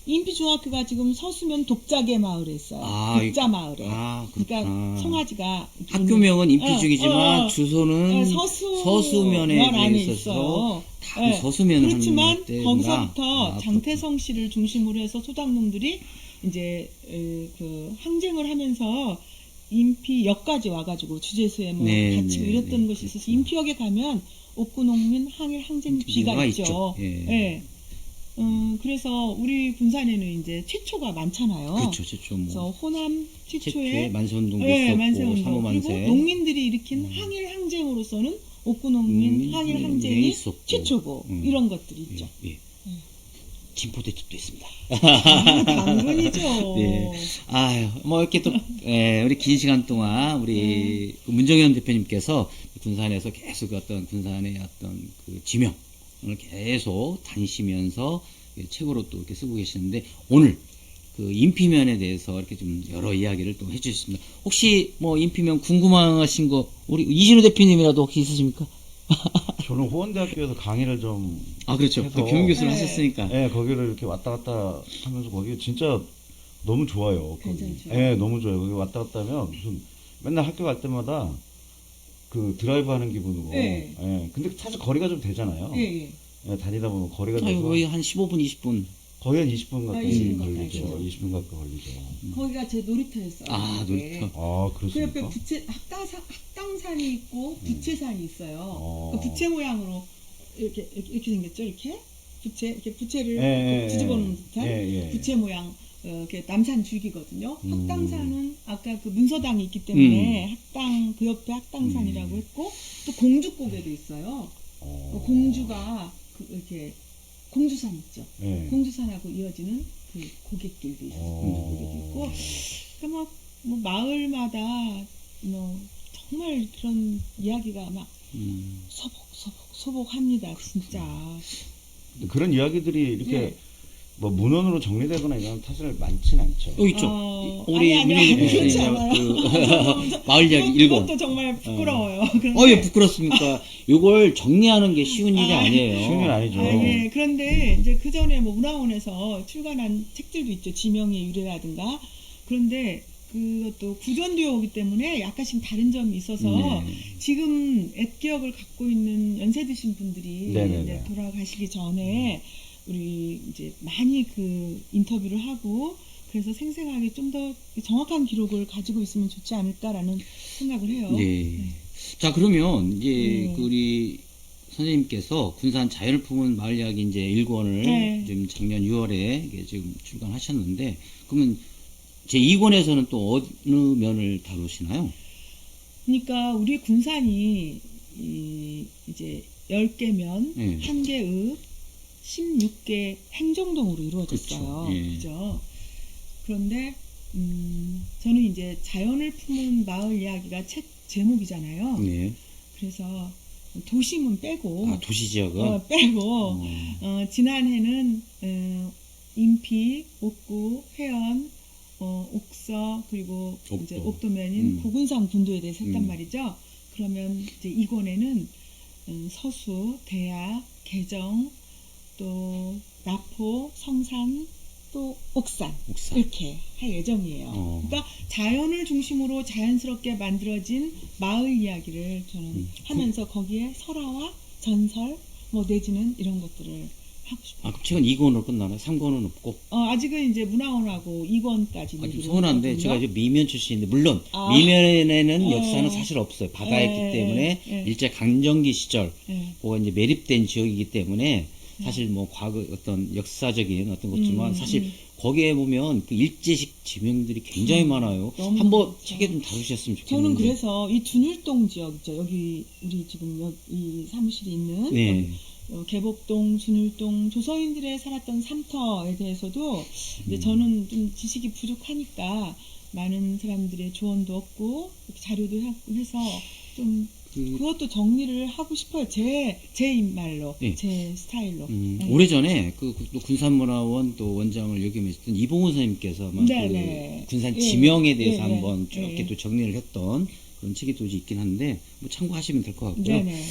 인피 중학교가 지금 서수면 독자계 마을에 있어요. 독자 마을에. 그렇구나. 그러니까 송아지가 학교명은 인피중이지만 주소는 서수면에 안에 있어서 있어요. 다 서수면 그렇지만 하는 때구나. 거기서부터 장태성 씨를 중심으로 해서 소작농들이 이제 그 항쟁을 하면서 인피역까지 와가지고 주제소에 뭐 같이 이랬던 것이 있어서 인피역에 가면 옥구농민 항일 항쟁비가 있죠. 예. 그래서 우리 군산에는 이제 최초가 많잖아요. 그렇죠, 최초 뭐. 그래서 호남 최초에 최초의 만세운동도 네, 있었고, 만세운동. 삼호만세. 그리고 농민들이 일으킨 항일 항쟁으로서는 옥구농민 항일 항쟁이 있었고. 최초고 이런 것들이 있죠. 예. 진포대첩도 있습니다. 당근이죠. 네. 아유, 뭐 이렇게 또 우리 긴 시간 동안 우리 그 문정현 대표님께서 군산에서 계속 어떤 군산의 어떤 그 지명을 계속 다니시면서 책으로 또 이렇게 쓰고 계시는데 오늘 그 인피면에 대해서 이렇게 좀 여러 이야기를 또 해주셨습니다. 혹시 뭐 인피면 궁금하신 거 우리 이진우 대표님이라도 혹시 있으십니까? 저는 호원대학교에서 강의를 좀 그렇죠. 해서 그 교무교수를 하셨으니까. 네, 거기를 이렇게 왔다 갔다 하면서 거기 진짜 너무 좋아요. 거기. 괜찮죠. 네, 너무 좋아요. 거기 왔다 갔다 하면 무슨 맨날 학교 갈 때마다 그 드라이브 하는 기분으로. 네. 예, 근데 사실 거리가 좀 되잖아요. 예. 예, 다니다 보면 거리가 돼서 거의 한 15분, 20분. 거의 한 20분 가까이 20분 걸리죠. 가까이 20분 가까이 걸리죠. 거기가 제 놀이터였어요. 놀이터. 그 옆에 그렇습니까? 학당산이 있고 부채산이 있어요. 그 부채 모양으로 이렇게 생겼죠. 이렇게 부채를 이렇게 뒤집어 놓은 듯한 부채 모양 이렇게 남산 줄기거든요. 학당산은 아까 그 문서당이 있기 때문에 학당 그 옆에 학당산이라고 했고 또 공주고개도 있어요. 공주가 이렇게 공주산 있죠. 공주산하고 이어지는 그 고갯길도 있어요. 공주고개도 있고 그러니까 뭐 마을마다 뭐 정말 그런 이야기가 막 소복합니다. 진짜. 그런 이야기들이 이렇게 네. 뭐 문헌으로 정리되거나 이런 사실 많진 않죠. 있죠. 우리 아니, 민혜지 그렇지 교수님 않아요. 마을 이야기 읽어. 그것도 정말 부끄러워요. 예, 부끄럽습니까? 요걸 정리하는 게 쉬운 일이 아니에요. 쉬운 일 아니죠. 예. 그런데 이제 그 전에 뭐 문화원에서 출간한 책들도 있죠. 지명의 유래라든가. 그런데 그것도 구전되어 오기 때문에 약간씩 다른 점이 있어서 네. 지금 앳기억을 갖고 있는 연세 드신 분들이 네네네. 이제 돌아가시기 전에 우리 이제 많이 그 인터뷰를 하고 그래서 생생하게 좀 더 정확한 기록을 가지고 있으면 좋지 않을까라는 생각을 해요. 네. 자, 그러면 이제 네. 그 우리 선생님께서 군산 자연을 품은 마을 이야기 이제 1권을 네. 지금 작년 6월에 이게 지금 출간하셨는데, 그러면 제 2권에서는 또 어느 면을 다루시나요? 그러니까 우리 군산이 이제 10개면 네. 1개읍 16개 행정동으로 이루어졌어요. 그렇죠. 예. 그죠? 그런데 저는 이제 자연을 품은 마을 이야기가 책 제목이잖아요. 네. 그래서 도심은 빼고 아, 도시 지역은? 빼고 지난해는 인피, 옥구, 회원, 옥서 그리고 옥도. 이제 옥도면인 고군산 군도에 대해서 했단 말이죠. 그러면 이제 이권에는 서수, 대야, 개정, 또 나포, 성산, 또 옥산 옥산. 이렇게 할 예정이에요. 그러니까 자연을 중심으로 자연스럽게 만들어진 마을 이야기를 저는 하면서 거기에 설화와 전설 뭐 내지는 이런 것들을 하고 싶어요. 아, 그럼 책은 2권으로 끝나나요? 3권은 없고? 아직은 이제 문화원하고 2권까지 아, 좀 서운한데 제가 이제 미면 출신인데, 물론 아. 미면에는 예. 역사는 사실 없어요. 바다였기 예, 때문에 예. 일제 강점기 시절 예. 그거 이제 매립된 지역이기 때문에 사실 뭐 과거 어떤 역사적인 어떤 것지만 사실 거기에 보면 그 일제식 지명들이 굉장히 많아요. 너무 한번 많죠. 책에 좀 다루셨으면 좋겠는데. 저는 그래서 이 준율동 지역 있죠. 여기 우리 지금 이 사무실이 있는 네. 계복동, 준율동 조서인들의 살았던 삼터에 대해서도 이제 저는 좀 지식이 부족하니까 많은 사람들의 조언도 얻고 이렇게 자료도 해서 좀 그것도 정리를 하고 싶어요. 제 입말로, 네. 제 스타일로. 네. 오래전에 그 군산문화원 또 원장을 역임하셨던 이봉훈 선생님께서 아마 네, 그 네. 군산 예. 지명에 대해서 예, 한번 예. 쭉 이렇게 예. 또 정리를 했던 그런 책이 또 있긴 한데 뭐 참고하시면 될 것 같고요. 네네.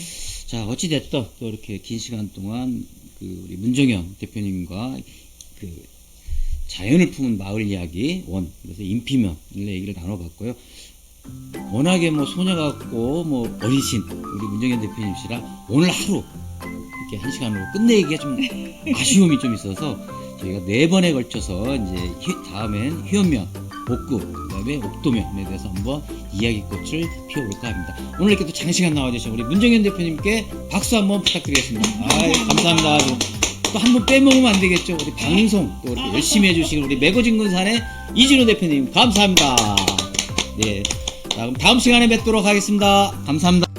자, 어찌됐든 또 이렇게 긴 시간 동안 그 우리 문정현 대표님과 그 자연을 품은 마을 이야기 그래서 인피면 얘기를 나눠봤고요. 워낙에 뭐 소녀 같고 뭐 어리신 우리 문정현 대표님이시라 오늘 하루 이렇게 한 시간으로 끝내기가 좀 아쉬움이 좀 있어서 저희가 4번에 걸쳐서 이제 다음엔 회원면, 복구, 그다음에 옥도면에 대해서 한번 이야기꽃을 피워볼까 합니다. 오늘 이렇게 또 장시간 나와주신 우리 문정현 대표님께 박수 한번 부탁드리겠습니다. 감사합니다. 또 한 번 빼먹으면 안 되겠죠. 우리 방송 또 이렇게 열심히 해주시는 우리 매거진 군산의 이진우 대표님 감사합니다. 네. 자, 그럼 다음 시간에 뵙도록 하겠습니다. 감사합니다.